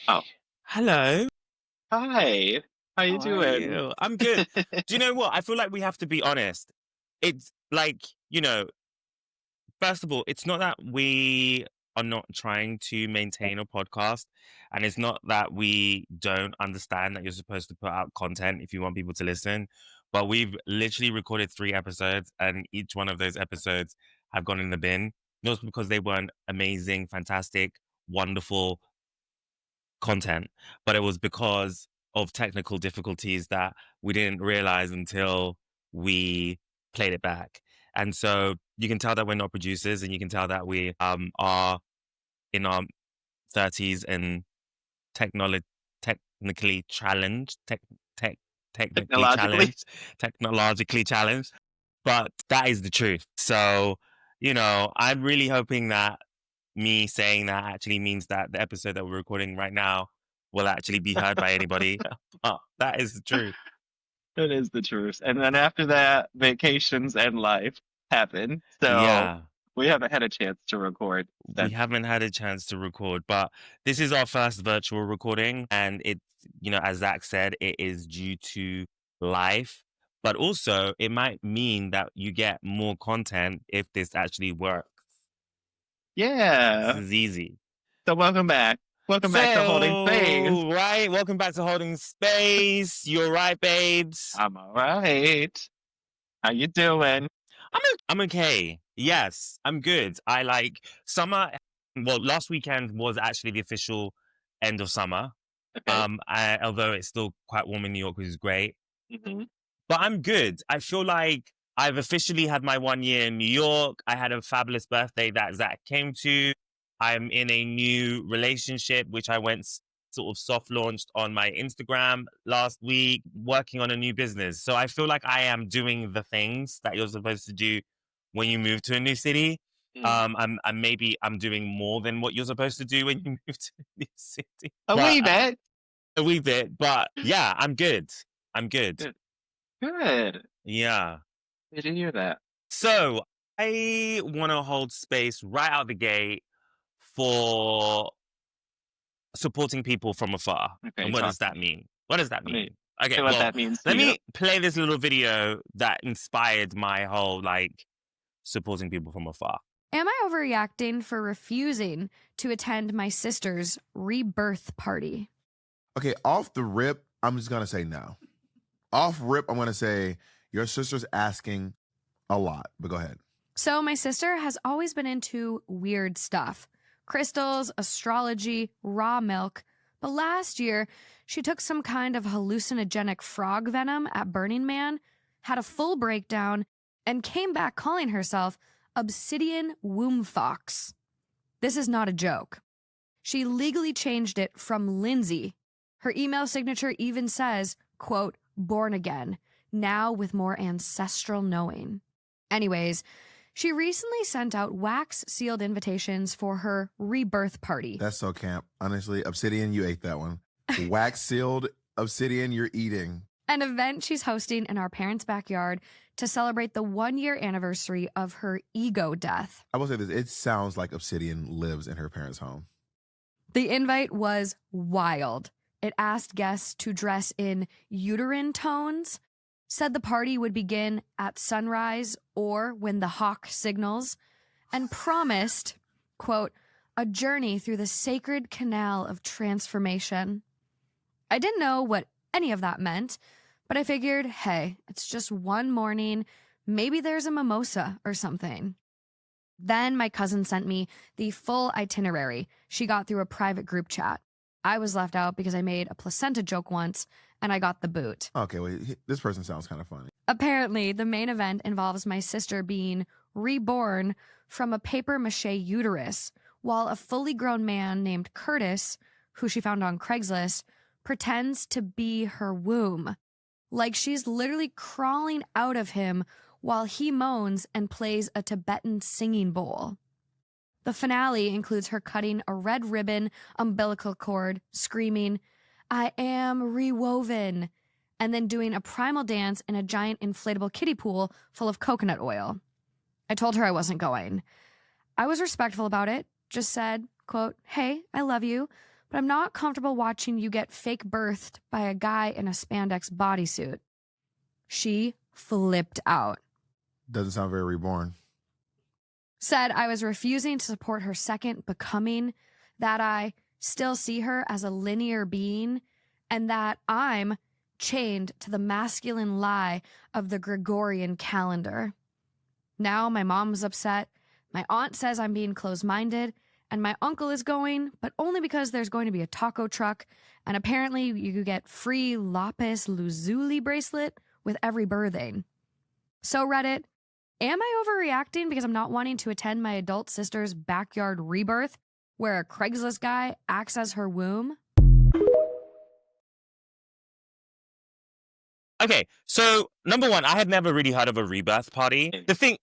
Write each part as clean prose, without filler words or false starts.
Oh, Hello. hi. How you How are doing? you? I'm good. Do you know what? I feel like we have to be honest. It's like, you know, first of all, it's not that we are not trying to maintain a podcast, and it's not that we don't understand that you're supposed to put out content if you want people to listen. But we've literally recorded 3 episodes, and each one of those episodes have gone in the bin. Not because they weren't amazing, fantastic, wonderful content, but it was because of technical difficulties that we didn't realize until we played it back. And so you can tell that we're not producers, and you can tell that we are in our 30s and technolo- technically challenged, tech, technically Technologically? challenged, technologically challenged. But that is the truth. So, I'm really hoping that me saying that actually means that the episode that we're recording right now will actually be heard by anybody. But that is the truth. That is the truth. And then after that, vacations and life happen. So Yeah, we haven't had a chance to record we since. haven't had a chance to record, but this is our first virtual recording. And as Zach said, it is due to life. But also, it might mean that you get more content if this actually works. This Yeah. is easy. So welcome back. Welcome back to Holding Space. So, right, welcome back to Holding Space. You're right, babes. I'm all right. How you doing? I'm okay. Yes, I'm good. I like summer. Well, last weekend was actually the official end of summer. Okay. Although it's still quite warm in New York, which is great. Hmm. But I'm good. I feel like I've officially had my 1 year in New York. I had a fabulous birthday that Zach came to. I'm in a new relationship, which I went sort of soft launched on my Instagram last week, working on a new business. So I feel like I am doing the things that you're supposed to do when you move to a new city. I'm doing more than what you're supposed to do when you move to a new city. A But wee bit. a wee bit. But yeah, I'm good. I'm good. Good. Good. Yeah. Did you hear that? So I want to hold space right out the gate for supporting people from afar. Okay, And what talk does to that me. mean? What does that Let me mean? Okay, say what well, that means to let you. me play this little video that inspired my whole supporting people from afar. Am I overreacting for refusing to attend my sister's rebirth party? Okay, off the rip, I'm just gonna say no. Off rip, I'm gonna say your sister's asking a lot. But go ahead. So, my sister has always been into weird stuff: crystals, astrology, raw milk. But last year, she took some kind of hallucinogenic frog venom at Burning Man, had a full breakdown, and came back calling herself Obsidian Womb Fox. This is not a joke. She legally changed it from Lindsay. Her email signature even says, quote, born again, now with more ancestral knowing. Anyways, she recently sent out wax-sealed invitations for her rebirth party. That's so camp. Honestly, Obsidian, you ate that one. Wax sealed Obsidian, you're eating. An event she's hosting in our parents' backyard to celebrate the 1-year anniversary of her ego death. I will say this, it sounds like Obsidian lives in her parents' home. The invite was wild. It asked guests to dress in uterine tones, said the party would begin at sunrise or when the hawk signals, and promised, quote, a journey through the sacred canal of transformation. I didn't know what any of that meant, but I figured, hey, it's just one morning. Maybe there's a mimosa or something. Then my cousin sent me the full itinerary she got through a private group chat. I was left out because I made a placenta joke once and I got the boot. Okay, wait, this person sounds kind of funny. Apparently, the main event involves my sister being reborn from a papier-mâché uterus, while a fully grown man named Curtis, who she found on Craigslist, pretends to be her womb. Like she's literally crawling out of him while he moans and plays a Tibetan singing bowl. The finale includes her cutting a red ribbon umbilical cord, screaming, I am rewoven, and then doing a primal dance in a giant inflatable kiddie pool full of coconut oil. I told her I wasn't going. I was respectful about it, just said, quote, hey, I love you, but I'm not comfortable watching you get fake birthed by a guy in a spandex bodysuit. She flipped out. Doesn't sound very reborn. Said I was refusing to support her second becoming, that I still see her as a linear being, and that I'm chained to the masculine lie of the Gregorian calendar. Now my mom's upset, my aunt says I'm being closed-minded, and my uncle is going, but only because there's going to be a taco truck, and apparently you get free lapis lazuli bracelet with every birthing. So Reddit, am I overreacting because I'm not wanting to attend my adult sister's backyard rebirth where a Craigslist guy acts as her womb? Okay, so number one, I had never really heard of a rebirth party. The thing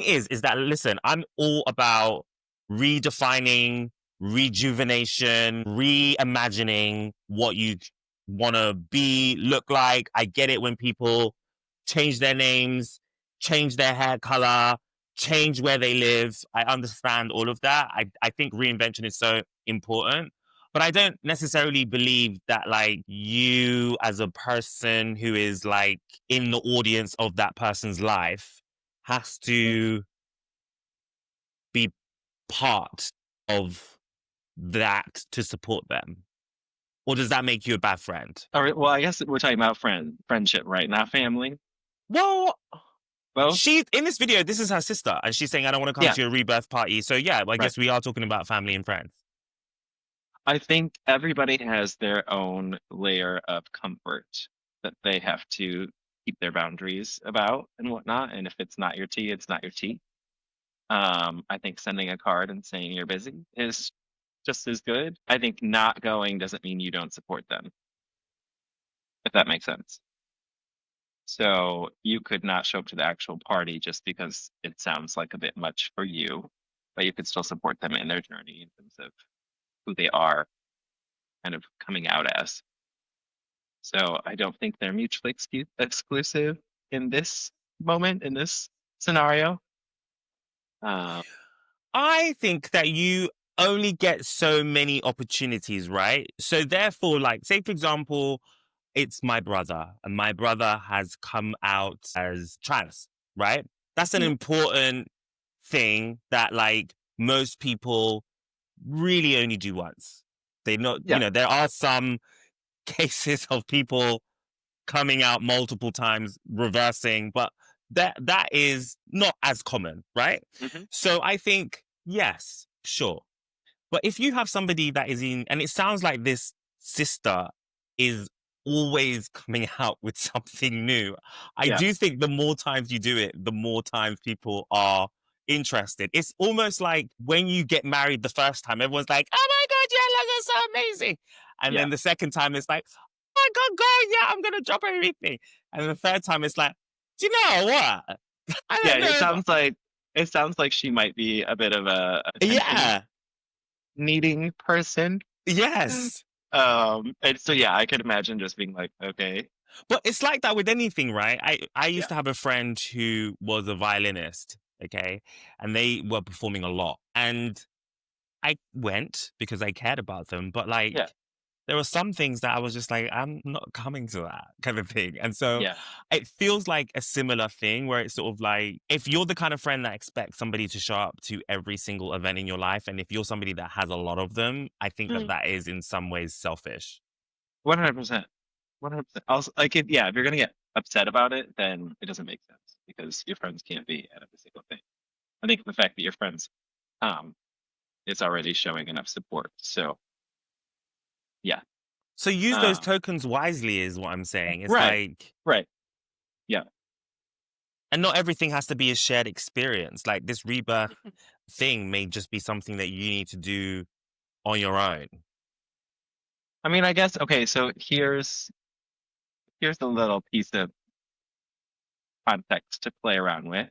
is that, listen, I'm all about redefining, rejuvenation, reimagining what you want to be, look like. I get it when people change their names, change their hair color, change where they live. I understand all of that. I think reinvention is so important. But I don't necessarily believe that, like, you as a person who is, like, in the audience of that person's life has to be part of that to support them. Or does that make you a bad friend? All right, well, I guess we're talking about friendship, right? Not family. Well, Both? she, in this video, this is her sister, and she's saying, I don't want to come Yeah. to your rebirth party. So, yeah, I Right. guess we are talking about family and friends. I think everybody has their own layer of comfort that they have to keep their boundaries about and whatnot. And if it's not your tea, it's not your tea. I think sending a card and saying you're busy is just as good. I think not going doesn't mean you don't support them, if that makes sense. So you could not show up to the actual party just because it sounds like a bit much for you, but you could still support them in their journey in terms of who they are kind of coming out as. So I don't think they're mutually exclusive in this moment, in this scenario. I think that you only get so many opportunities, right? So therefore, like, say, for example, it's my brother, and my brother has come out as trans, right? That's an Yeah. important thing that, like, most people really only do once. They not, Yeah. you know, there are some cases of people coming out multiple times, reversing, but that is not as common, right? Mhm. So I think, yes, sure. But if you have somebody that is in, and it sounds like this sister is always coming out with something new, I Yeah. do think the more times you do it, the more times people are interested. It's almost like when you get married the first time, everyone's like, oh my God, yeah, like, that's so amazing. And Yeah. then the second time it's like, oh my God, girl, yeah, I'm going to drop everything. And then the third time it's like, do you know what? I Yeah, don't know. it sounds like she might be a bit of a attention Yeah. needing person. Yes. And so yeah, I could imagine just being like, okay. But it's like that with anything, right? I used Yeah. to have a friend who was a violinist, okay? And they were performing a lot. And I went because I cared about them. But, like, Yeah. there were some things that I was just like, I'm not coming to that kind of thing. And so Yeah. it feels like a similar thing where it's sort of like, if you're the kind of friend that expects somebody to show up to every single event in your life, and if you're somebody that has a lot of them, I think that that is in some ways selfish. 100%. 100%. Also, like, if you're gonna get upset about it, then it doesn't make sense because your friends can't be at every single thing. I think the fact that your friends is already showing enough support. So yeah. So use those Um, tokens wisely is what I'm saying. It's Right. like, Right. Yeah. and not everything has to be a shared experience. Like, this rebirth thing may just be something that you need to do on your own. I mean, I guess, okay, so here's a little piece of context to play around with.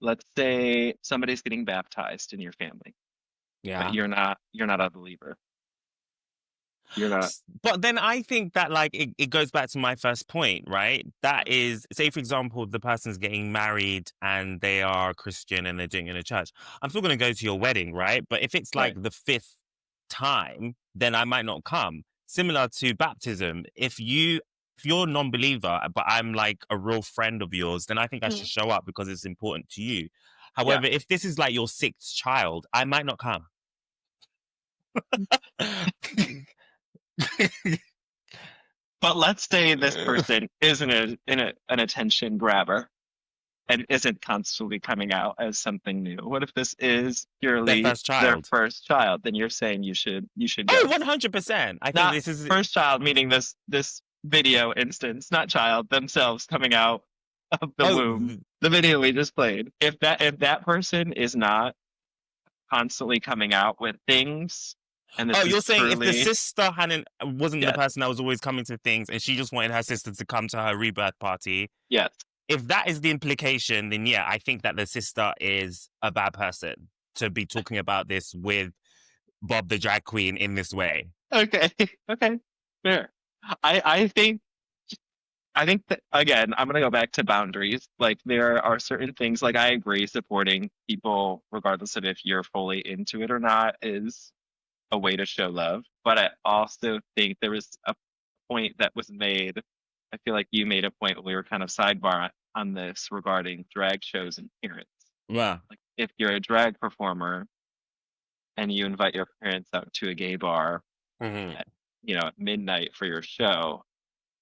Let's say somebody's getting baptized in your family, but you're not a believer. You're not. But then I think that, like, it goes back to my first point, right? That is, say, for example, the person's getting married and they are Christian and they're doing it in a church. I'm still going to go to your wedding, right? But if it's like Right. the fifth time, then I might not come. Similar to baptism, if you're a non-believer, but I'm like a real friend of yours, then I think I should show up because it's important to you. Yeah. However, if this is like your sixth child, I might not come. But let's say this person isn't an attention grabber and isn't constantly coming out as something new. What if this is Their purely first their child. first child? Then you're saying you should Oh, go. 100%. I think Not this is first child, meaning this video instance, not child themselves coming out of the womb. The video we just played. If that person is not constantly coming out with things, and this Oh, is you're saying if the truly sister wasn't the yes, person that was always coming to things and she just wanted her sister to come to her rebirth party, yes. if that is the implication, then yeah, I think that the sister is a bad person to be talking about this with Bob the drag queen in this way. Okay, okay, fair. I think that again, I'm gonna go back to boundaries. Like there are certain things, like I agree, supporting people, regardless of if you're fully into it or not, is a way to show love. But I also think there was a point that was made. I feel like you made a point when we were kind of sidebar on this regarding drag shows and parents. Wow. Like if you're a drag performer and you invite your parents out to a gay bar at at midnight for your show,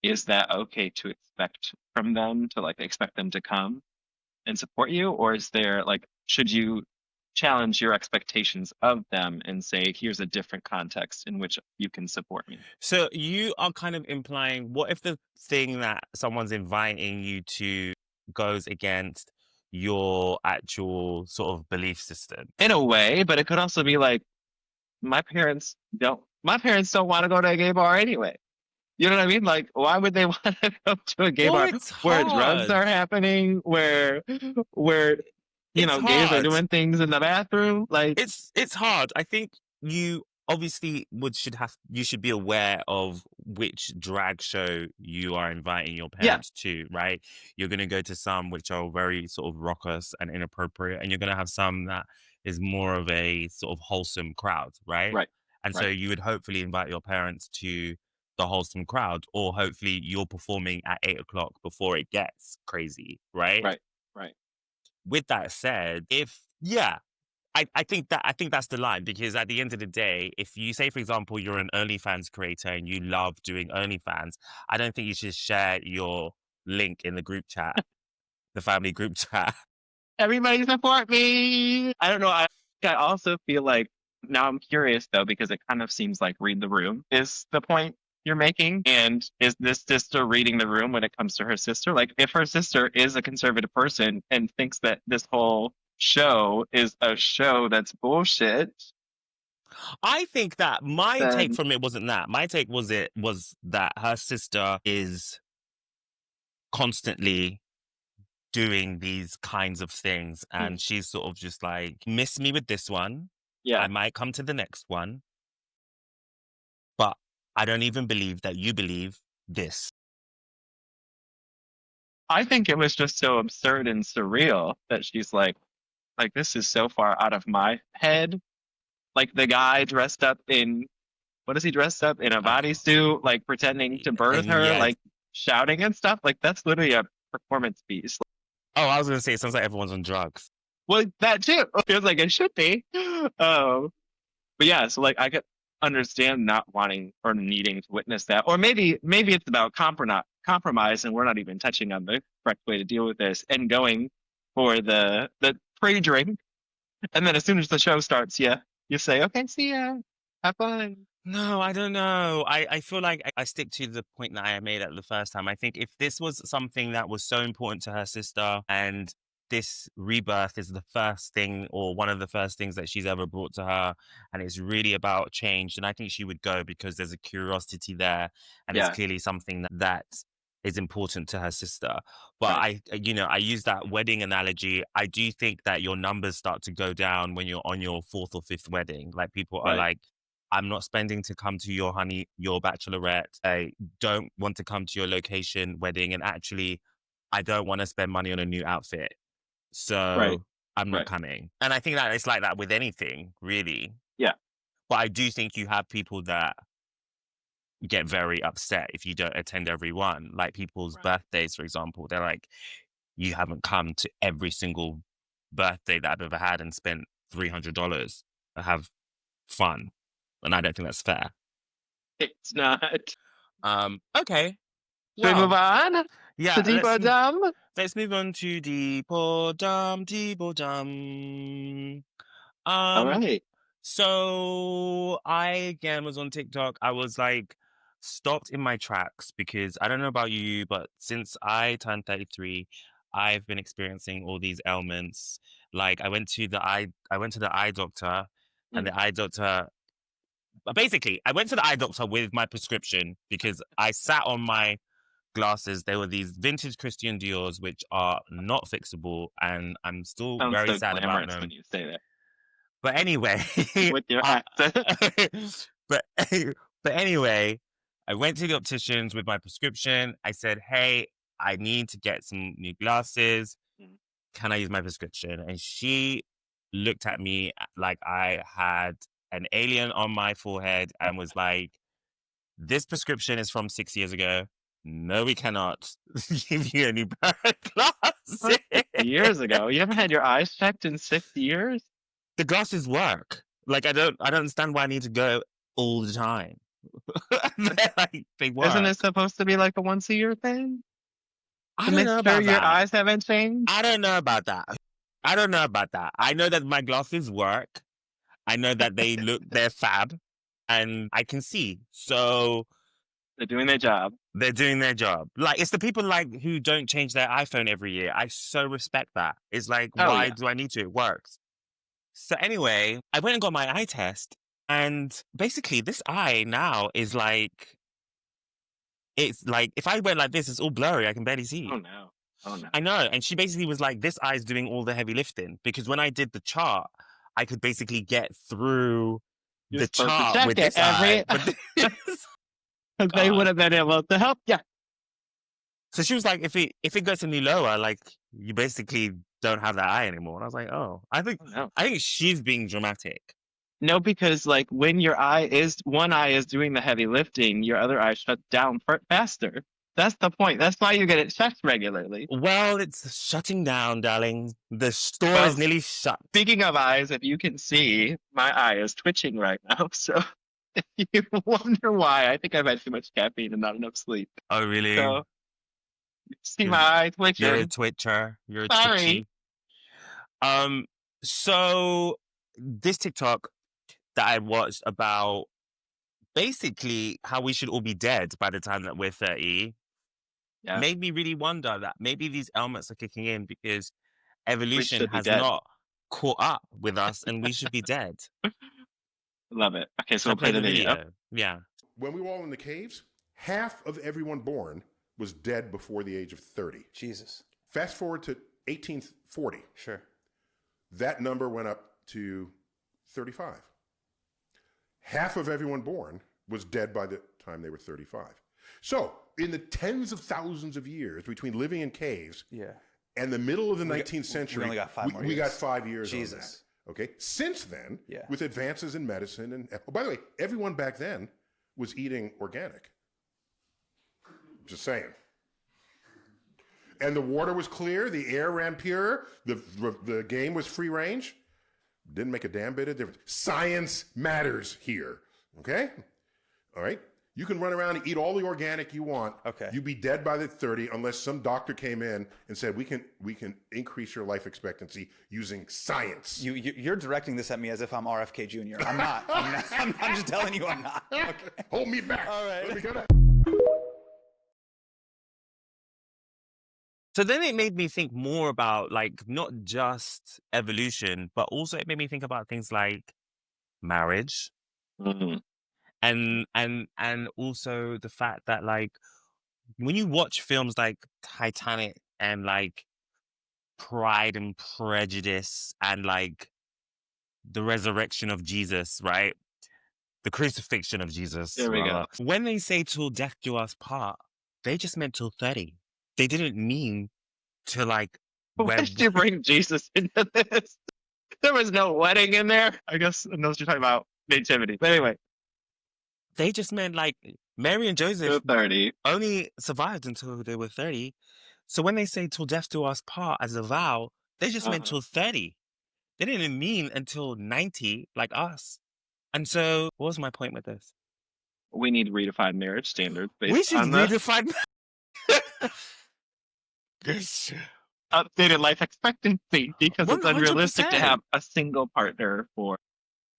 is that okay to expect from them to like expect them to come and support you, or is there like should you challenge your expectations of them and say here's a different context in which you can support me? So you are kind of implying, what if the thing that someone's inviting you to goes against your actual sort of belief system? In a way, but it could also be like my parents don't want to go to a gay bar anyway. You know what I mean? Like, why would they want to go to a gay Well, bar it's where drugs hard. are happening, where It's gays are hard. doing things in the bathroom? Like, It's hard. I think you obviously you should be aware of which drag show you are inviting your yeah, parents to, right? You're gonna go to some which are very sort of raucous and inappropriate, and you're gonna have some that is more of a sort of wholesome crowd, right? right, And so right, you would hopefully invite your parents to the wholesome crowd, or hopefully you're performing at 8 o'clock before it gets crazy, right? right, right. With that said, I think that's the line, because at the end of the day, if you say, for example, you're an OnlyFans creator and you love doing OnlyFans, I don't think you should share your link in the group chat, the family group chat. Everybody support me. I don't know. I also feel like now I'm curious though, because it kind of seems like read the room is the point you're making. And is this sister reading the room when it comes to her sister? Like if her sister is a conservative person and thinks that this whole show is a show that's bullshit, I think that my take then from it wasn't that. My take was that her sister is constantly doing these kinds of things, and she's sort of just like, miss me with this one. yeah. I might come to the next one, but I don't even believe that you believe this. I think it was just so absurd and surreal that she's like this is so far out of my head. Like the guy dressed up in what is he dressed up in a bodysuit, like pretending to birth And her, yeah, like shouting and stuff. Like that's literally a performance piece. oh, I was gonna say it sounds like everyone's on drugs. Well, that too feels like it should be. But yeah, so like I could understand not wanting or needing to witness that, or maybe it's about compromise, and we're not even touching on the correct way to deal with this, and going for the pre-drink, and then as soon as the show starts, yeah, you say, okay, see ya, have fun. No, I don't know. I feel like I stick to the point that I made at the first time. I think if this was something that was so important to her sister, and this rebirth is the first thing or one of the first things that she's ever brought to her, and it's really about change, then I think she would go, because there's a curiosity there, and it's Yeah, clearly something that is important to her sister. But right, I use that wedding analogy. I do think that your numbers start to go down when you're on your fourth or fifth wedding. Like people are right, like, I'm not spending to come to your bachelorette. I don't want to come to your location wedding. And actually, I don't want to spend money on a new outfit. right, So I'm not right. coming. And I think that it's like that with anything, really. Yeah, But I do think you have people that get very upset if you don't attend every one. Like people's Right. birthdays, for example. They're like, you haven't come to every single birthday that I've ever had and spent $300 to have fun. And I don't think that's fair. It's not. Okay. Should we move on? Yeah, To deep or dumb? let's move on to deep or dumb, deep or dumb. All right. So I again was on TikTok. I was like stopped in my tracks because I don't know about you, but since I turned 33, I've been experiencing all these ailments. Like I went to the eye doctor, and the eye doctor basically I went to the eye doctor with my prescription because I sat on my glasses. They were these vintage Christian Dior's, which are not fixable, and I'm still Sounds very so sad about glamorous them. when you say that. But anyway, With your accent. but but anyway, I went to the opticians with my prescription. I said, "Hey, I need to get some new glasses. Can I use my prescription?" And she looked at me like I had an alien on my forehead and was like, "This prescription is from 6 years ago. No, we cannot give you a new pair of glasses." years ago. You haven't had your eyes checked in 6 years? The glasses work. Like I don't understand why I need to go all the time. They work. Isn't it supposed to be like a once a year thing? I To don't make know sure about your that. eyes haven't changed? I don't know about that. I know that my glasses work. I know that they're fab, and I can see. So They're doing their job. they're doing their job. Like it's the people like who don't change their iPhone every year. I so respect that. It's like, Oh, why yeah. do I need to? It works. So anyway, I went and got my eye test, and basically this eye now is like, it's like if I went like this, it's all blurry. I can barely see. Oh no. Oh no. I know. And she basically was like, this eye's doing all the heavy lifting because when I did the chart, I could basically get through You're the supposed to chart check with it this eye. Because they God. would have been able to help you. So she was like, if it goes any lower, like you basically don't have that eye anymore. And I was like, oh, I think she's being dramatic. No, because like when your one eye is doing the heavy lifting, your other eye shuts down faster. That's the point. That's why you get it checked regularly. Well, it's shutting down, darling. The store is nearly shut. Speaking of eyes, if you can see, my eye is twitching right now. So if you wonder why, I think I've had too much caffeine and not enough sleep. Oh, really? So see my eye twitching. You're a twitcher. You're a Sorry. twitchy. So this TikTok that I watched about basically how we should all be dead by the time that we're 30 made me really wonder that maybe these ailments are kicking in because evolution has not caught up with us and we should be dead. Love it. Okay, so we'll play the video. Yeah. When we were all in the caves, half of everyone born was dead before the age of 30. Jesus. Fast forward to 1840. Sure. That number went up to 35. Half of everyone born was dead by the time they were 35. So, in the tens of thousands of years between living in caves and the middle of the 19th century, we only got 5 more years. We got 5 years Jesus. on that. Okay? Since then, with advances in medicine, and oh, by the way, everyone back then was eating organic. Just saying. And the water was clear, the air ran pure, the game was free range. Didn't make a damn bit of difference. Science matters here. Okay? All right? You can run around and eat all the organic you want. Okay. You'd be dead by the 30 unless some doctor came in and said, we can increase your life expectancy using science. You're directing this at me as if I'm RFK Jr. I'm not. I'm just telling you I'm not. Okay. Hold me back. All right. Let me go down. So then it made me think more about like not just evolution, but also it made me think about things like marriage. Mm-hmm. And also the fact that like when you watch films like Titanic and like Pride and Prejudice and like the resurrection of Jesus, right? The crucifixion of Jesus. There we go. When they say till death do us part, they just meant till 30. They didn't mean to like. Why did you bring Jesus into this? There was no wedding in there. I guess, and those you're talking about nativity. But anyway, They just meant like Mary and Joseph 30. only survived until they were 30. So when they say till death do us part as a vow, they just meant till 30. They didn't mean until 90 like us. And so what was my point with this? We need redefined marriage standards We based should on the redefine updated life expectancy because it's unrealistic to 100%. have a single partner for.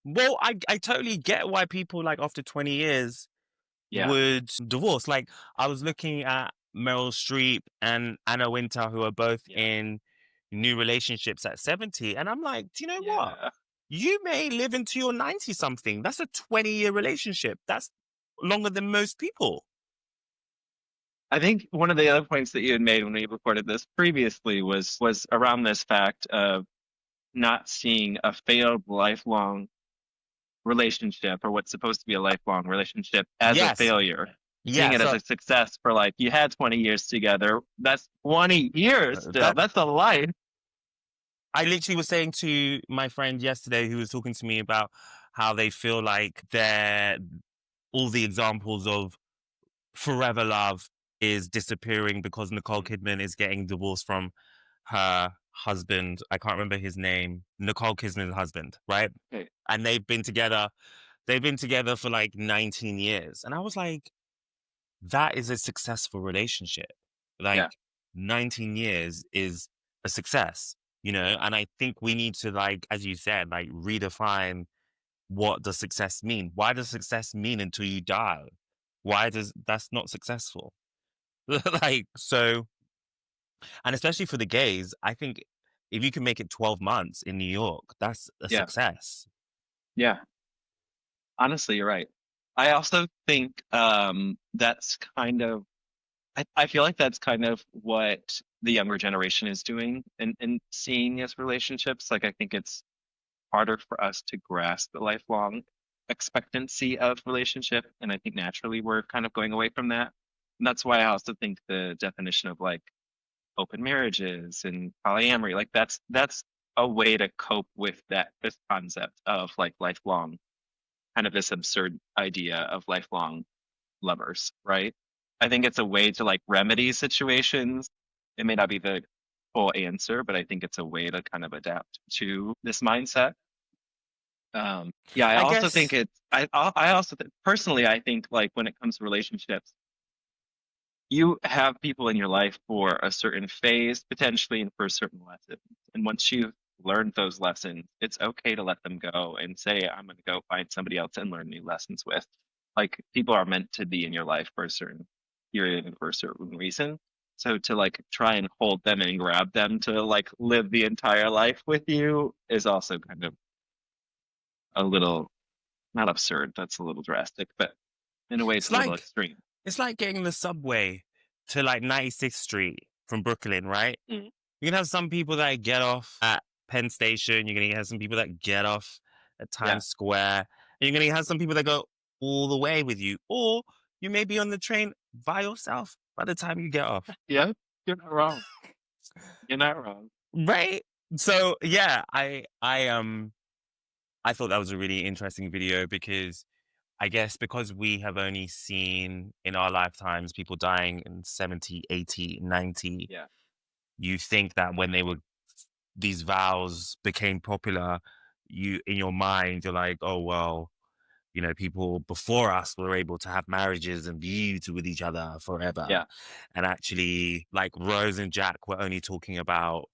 Well, I totally get why people like after 20 years Yeah. would divorce. Like I was looking at Meryl Streep and Anna Wintour, who are both in new relationships at 70. And I'm like, do you know what? Yeah. You may live into your 90 something. That's a 20-year relationship. That's longer than most people. I think one of the other points that you had made when we recorded this previously was around this fact of not seeing a failed lifelong relationship or what's supposed to be a lifelong relationship as a Yes. failure. Yeah. Seeing it as So a success for like you had 20 years together. That's 20 years still. That's a life. I literally was saying to my friend yesterday who was talking to me about how they feel like all the examples of forever love is disappearing because Nicole Kidman is getting divorced from her husband. I can't remember his name. Nicole Kidman's husband, right? Okay. And they've been together for like 19 years. And I was like, that is a successful relationship. Like 19 years is a success, you know? And I think we need to, like, as you said, like redefine what does success mean? Why does success mean until you die? That's not successful? Like, so, and especially for the gays, I think if you can make it 12 months in New York, that's a success. Yeah. Honestly, you're right. I also think that's kind of I feel like that's kind of what the younger generation is doing and seeing as relationships. Like I think it's harder for us to grasp the lifelong expectancy of relationship. And I think naturally we're kind of going away from that. And that's why I also think the definition of like open marriages and polyamory, like that's a way to cope with this concept of like lifelong, kind of this absurd idea of lifelong lovers, right? I think it's a way to like remedy situations. It may not be the full answer, but I think it's a way to kind of adapt to this mindset. Yeah, I I also guess, think I also personally, I think like when it comes to relationships, you have people in your life for a certain phase potentially and for a certain lesson. And once you've learned those lessons, it's okay to let them go and say, I'm going to go find somebody else and learn new lessons with. Like people are meant to be in your life for a certain period and for a certain reason. So to like try and hold them and grab them to like live the entire life with you is also kind of a little, not absurd, that's a little drastic, but in a way it's a little extreme. It's like getting the subway to like 96th Street from Brooklyn, right? Mm. You can have some people that get off at Penn Station. You're going to have some people that get off at Times Square. And you're going to have some people that go all the way with you. Or you may be on the train by yourself by the time you get off. Yeah, you're not wrong. You're not wrong. Right? So, yeah, I thought that was a really interesting video because I guess because we have only seen in our lifetimes people dying in 70, 80, 90, you think that when these vows became popular, in your mind, you're like, oh, well, you know, people before us were able to have marriages and be with each other forever. Yeah. And actually, like Rose and Jack were only talking about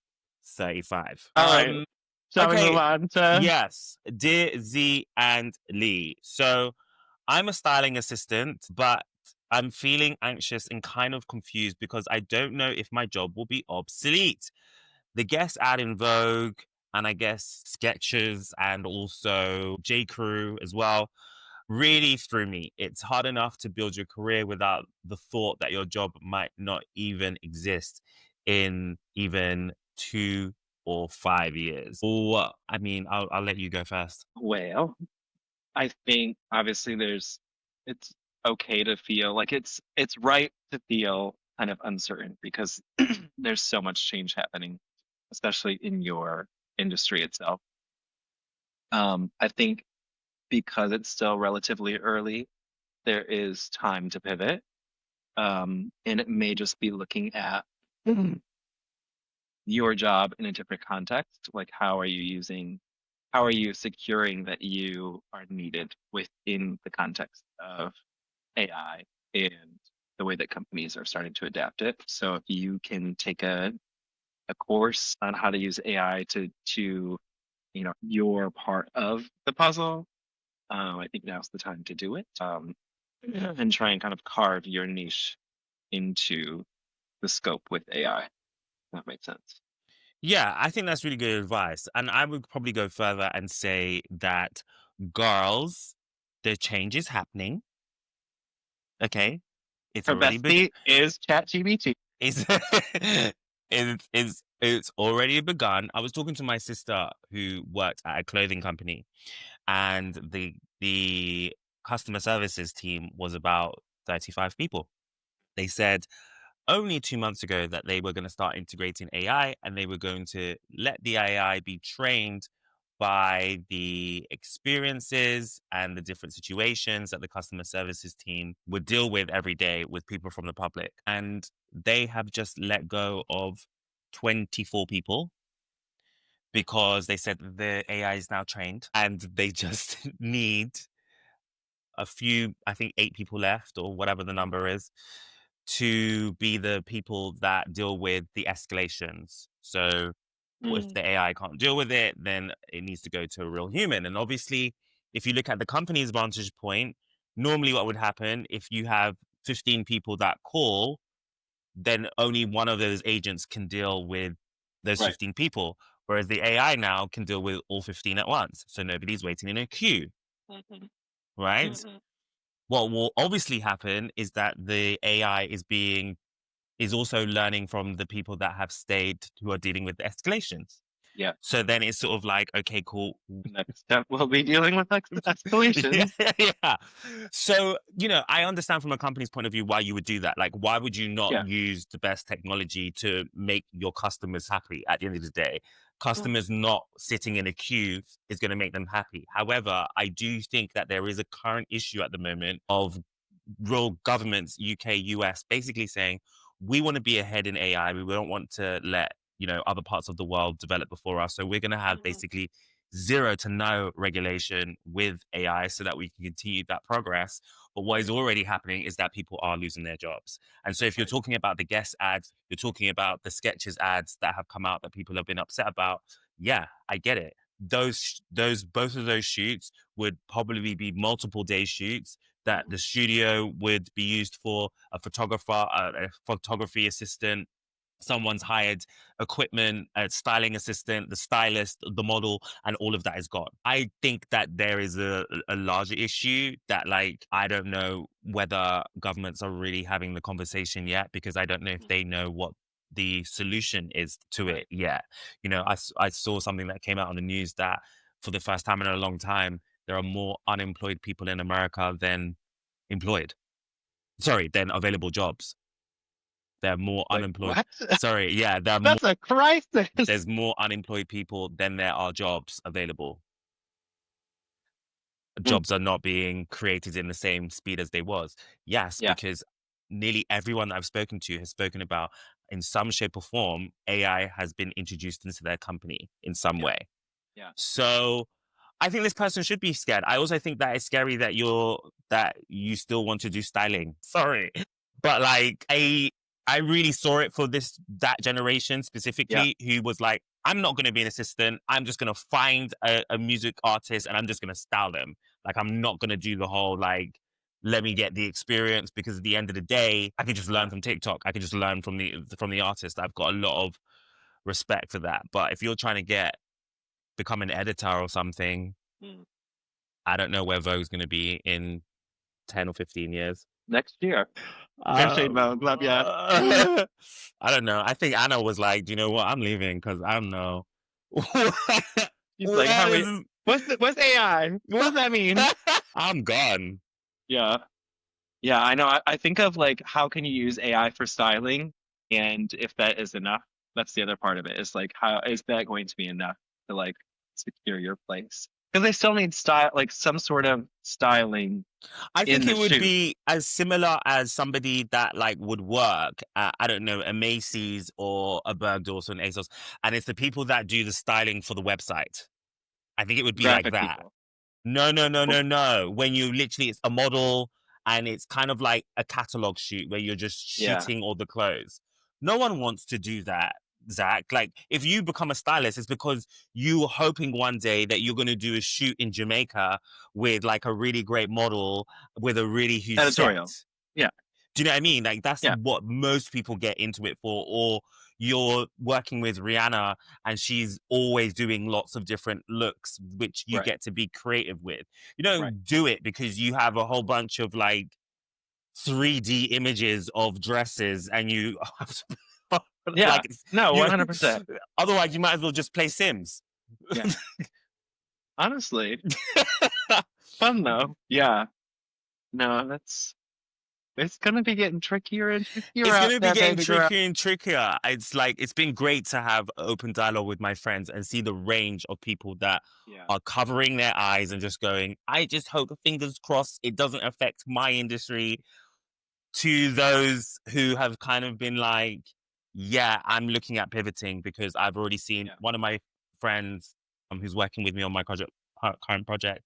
35. All right. Shall we move on to? Yes. Dear Z and Lee. So I'm a styling assistant, but I'm feeling anxious and kind of confused because I don't know if my job will be obsolete. The guest ad in Vogue, and I guess Skechers and also J. Crew as well, really threw me. It's hard enough to build your career without the thought that your job might not even exist in even 2 or 5 years. Or, I mean, I'll let you go first. Well, I think obviously it's okay to feel like it's right to feel kind of uncertain because there's so much change happening, especially in your industry itself. I think because it's still relatively early, there is time to pivot. And it may just be looking at your job in a different context. Like, how are you securing that you are needed within the context of AI and the way that companies are starting to adapt it? So if you can take a course on how to use AI to you're part of the puzzle, I think now's the time to do it. And try and kind of carve your niche into the scope with AI. That makes sense. Yeah, I think that's really good advice. And I would probably go further and say that girls, the change is happening. Okay. It's Her already bestie is ChatGPT. it's it's already begun. I was talking to my sister who worked at a clothing company, and the customer services team was about 35 people. They said only 2 months ago that they were going to start integrating AI, and they were going to let the AI be trained by the experiences and the different situations that the customer services team would deal with every day with people from the public. And they have just let go of 24 people because they said the AI is now trained and they just need a few, I think 8 people left or whatever the number is, to be the people that deal with the escalations. So if the AI can't deal with it, then it needs to go to a real human. And obviously, if you look at the company's vantage point, normally what would happen if you have 15 people that call, then only one of those agents can deal with those Right. 15 people. Whereas the AI now can deal with all 15 at once. So nobody's waiting in a queue, right? What will obviously happen is that the AI is also learning from the people that have stayed who are dealing with the escalations. Yeah. So then it's sort of like, okay, cool. Next step, we'll be dealing with escalations. Yeah. So, I understand from a company's point of view why you would do that. Like, why would you not Yeah. use the best technology to make your customers happy at the end of the day? Customers not sitting in a queue is going to make them happy. However, I do think that there is a current issue at the moment of real governments, UK, US, basically saying, we want to be ahead in AI. We don't want to let, other parts of the world develop before us. So we're going to have basically zero to no regulation with AI so that we can continue that progress. But what is already happening is that people are losing their jobs. And so if you're talking about the guest ads, you're talking about the sketches ads that have come out that people have been upset about. Yeah, I get it. Both of those shoots would probably be multiple day shoots that the studio would be used for, a photographer, a photography assistant, someone's hired equipment, a styling assistant, the stylist, the model, and all of that is gone. I think that there is a larger issue that, like, I don't know whether governments are really having the conversation yet, because I don't know if they know what the solution is to it yet. I saw something that came out on the news that for the first time in a long time, there are more unemployed people in America than than available jobs. There are more Like, unemployed. what? Sorry, yeah, That's a crisis. there's more unemployed people than there are jobs available. Jobs are not being created in the same speed as they was. Yes, Yeah. because nearly everyone that I've spoken to has spoken about, in some shape or form, AI has been introduced into their company in some way. Yeah. So I think this person should be scared. I also think that it's scary that you still want to do styling. Sorry. But like I really saw it for that generation specifically, who was like, I'm not going to be an assistant. I'm just going to find a music artist and I'm just going to style them. Like, I'm not going to do the whole, like, let me get the experience, because at the end of the day, I can just learn from TikTok. I can just learn from the artist. I've got a lot of respect for that. But if you're trying to become an editor or something, I don't know where Vogue's going to be in 10 or 15 years. Next year. Eventually, Vogue, love ya. I don't know. I think Anna was like, do you know what? I'm leaving because I don't know. She's like, what's AI? What does that mean? I'm gone. Yeah. Yeah, I know. I think of, like, how can you use AI for styling? And if that is enough, that's the other part of it. Is like, how is that going to be enough to, like, secure your place? Because they still need style, like some sort of styling I in think the it would shoot. be as similar as somebody that like would work at, I don't know, a Macy's or a Bergdorf's or an ASOS, and it's the people that do the styling for the website. I think it would be like Graphic that. people. No. When you literally, it's a model and it's kind of like a catalog shoot where you're just Yeah. shooting all the clothes. No one wants to do that, Zach. Like, if you become a stylist, it's because you're hoping one day that you're going to do a shoot in Jamaica with like a really great model with a really huge Editorial. set. Yeah. Do you know what I mean? Like, that's Yeah. what most people get into it for. Or you're working with Rihanna and she's always doing lots of different looks, which you Right. get to be creative with. You don't Right. do it because you have a whole bunch of like 3D images of dresses and you have to, Yeah. like, No, you, 100%. otherwise you might as well just play Sims. Yeah. Honestly. Fun though. Yeah. No, it's gonna be getting trickier and trickier It's out going to be there, getting baby girl. trickier and trickier. It's like, it's been great to have open dialogue with my friends and see the range of people that Yeah. are covering their eyes and just going, I just hope, fingers crossed, it doesn't affect my industry, to those who have kind of been like, yeah, I'm looking at pivoting because I've already seen Yeah. one of my friends who's working with me on my current project.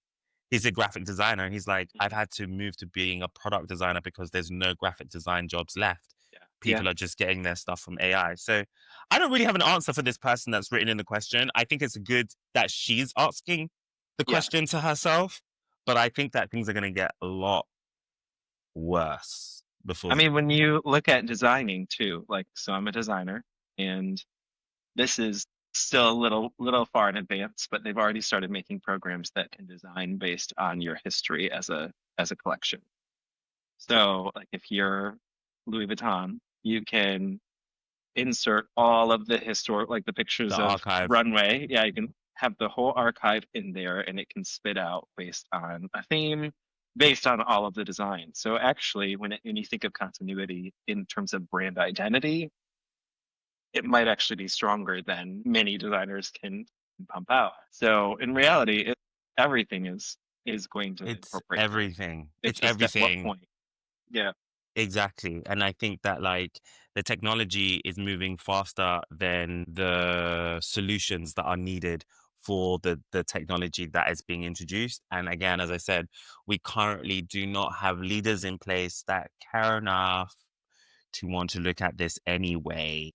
He's a graphic designer and he's like, I've had to move to being a product designer because there's no graphic design jobs left. Yeah. People are just getting their stuff from AI. So I don't really have an answer for this person that's written in the question. I think it's good that she's asking the Yeah. question to herself, but I think that things are going to get a lot worse before. I mean, when you look at designing too, like, so I'm a designer and this is still a little far in advance, but they've already started making programs that can design based on your history as a collection. So like if you're Louis Vuitton, you can insert all of the historic, like the pictures The of archive. runway. Yeah, you can have the whole archive in there and it can spit out based on a theme, based on all of the designs. So actually, when you think of continuity in terms of brand identity, it might actually be stronger than many designers can pump out. So in reality, everything is going to It's incorporate. everything. It's It's just at what everything. point. Yeah. Exactly. And I think that like the technology is moving faster than the solutions that are needed for the technology that is being introduced. And again, as I said, we currently do not have leaders in place that care enough to want to look at this anyway.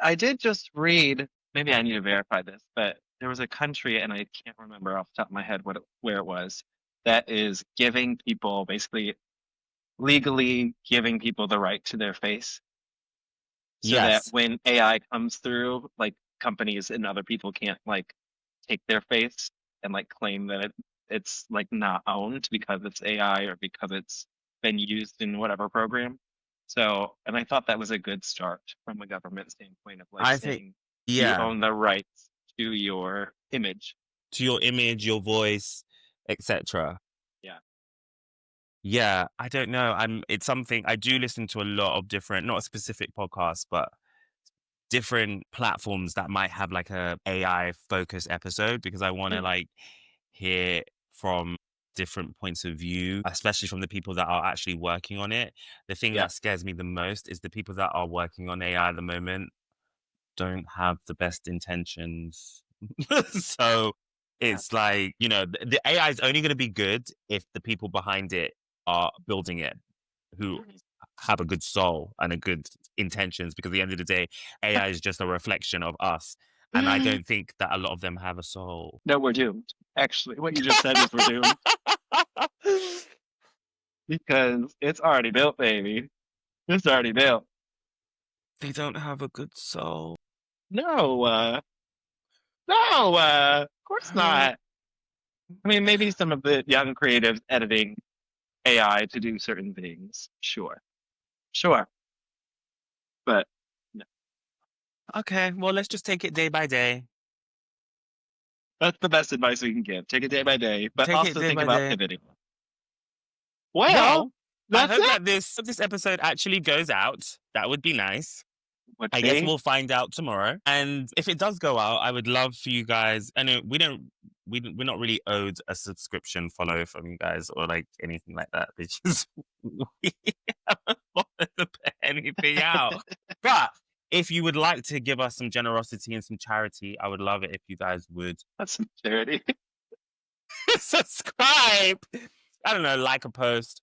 I did just read, maybe I need to verify this, but there was a country, and I can't remember off the top of my head where it was, that is giving people, basically legally giving people the right to their face. So that Yes. when AI comes through, like companies and other people can't like take their face and like claim that it's like not owned because it's AI or because it's been used in whatever program. So, and I thought that was a good start from a government standpoint of like I think, saying you yeah, own the rights to your image. to your image, your voice, etc. Yeah. Yeah, I don't know. It's something I do listen to a lot of different, not specific podcasts, but different platforms that might have like a AI focused episode because I want to like hear from different points of view, especially from the people that are actually working on it. The thing Yeah. that scares me the most is the people that are working on AI at the moment don't have the best intentions. So it's like, you know, the AI is only going to be good if the people behind it are building it who have a good soul and a good intentions, because at the end of the day, AI is just a reflection of us. And I don't think that a lot of them have a soul. No, we're doomed. Actually, what you just said is we're doomed. Because it's already built, baby. It's already built. They don't have a good soul. No, of course not. I mean, maybe some of the young creatives editing AI to do certain things. Sure. But no. Okay, well, let's just take it day by day. That's the best advice we can give. Take it day by day, but Take it also day think by about day. pivoting. Well, Well, I that's hope it. that this episode actually goes out. That would be nice. Let's I guess see. we'll find out tomorrow. And if it does go out, I would love for you guys. I know we're not really owed a subscription follow from you guys or like anything like that. It's just we haven't bothered to put anything out. But if you would like to give us some generosity and some charity, I would love it if you guys would That's some charity. subscribe. I don't know, like a post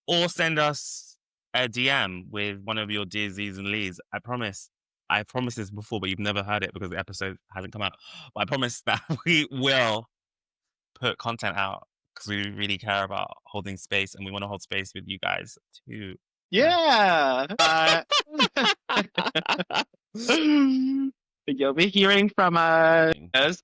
or send us a DM with one of your dear Z's and Lee's. I promise this before, but you've never heard it because the episode hasn't come out. But I promise that we will put content out because we really care about holding space and we want to hold space with you guys too. Yeah. You'll be hearing from us